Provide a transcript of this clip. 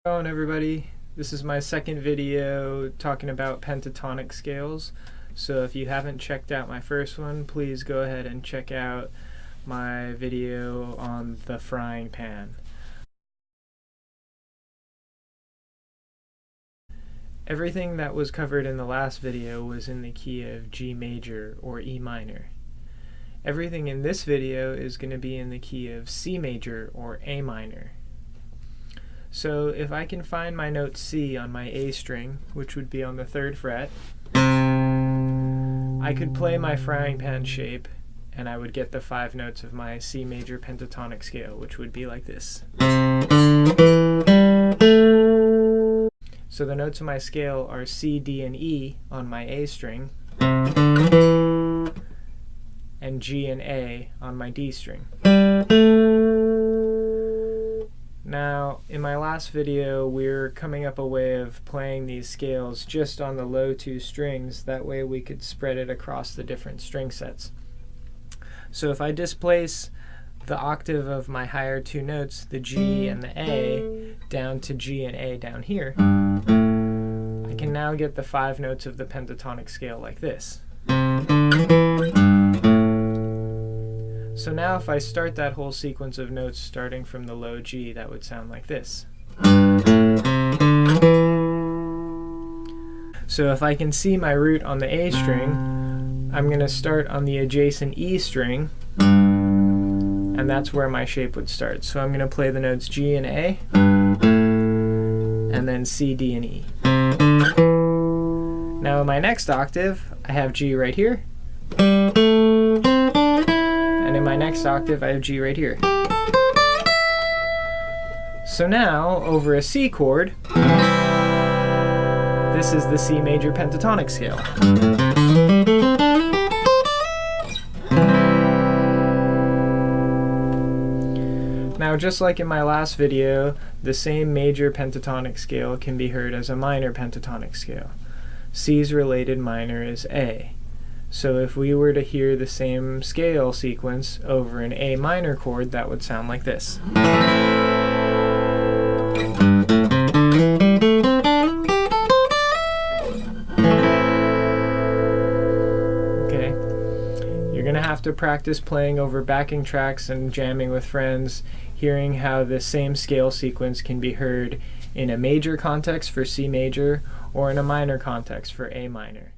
How's it going, everybody? This is my second video talking about pentatonic scales. So if you haven't checked out my first one, please go ahead and check out my video on the frying pan. Everything that was covered in the last video was in the key of G major or E minor. Everything in this video is going to be in the key of C major or A minor. So if I can find my note C on my A string, which would be on the 3rd fret, I could play my frying pan shape and I would get the 5 notes of my C major pentatonic scale, which would be like this. So the notes of my scale are C, D, and E on my A string, and G and A on my D string. Now, in my last video, we're coming up a way of playing these scales just on the low 2 strings. That way we could spread it across the different string sets. So if I displace the octave of my higher 2 notes, the G and the A, down to G and A down here, I can now get the 5 notes of the pentatonic scale like this. So now if I start that whole sequence of notes starting from the low G, that would sound like this. So if I can see my root on the A string, I'm going to start on the adjacent E string, and that's where my shape would start. So I'm going to play the notes G and A, and then C, D, and E. Now in my next octave, I have G right here. And in my next octave, I have G right here. So now, over a C chord, this is the C major pentatonic scale. Now, just like in my last video, the same major pentatonic scale can be heard as a minor pentatonic scale. C's related minor is A. So if we were to hear the same scale sequence over an A minor chord, that would sound like this. Okay. You're going to have to practice playing over backing tracks and jamming with friends, hearing how the same scale sequence can be heard in a major context for C major or in a minor context for A minor.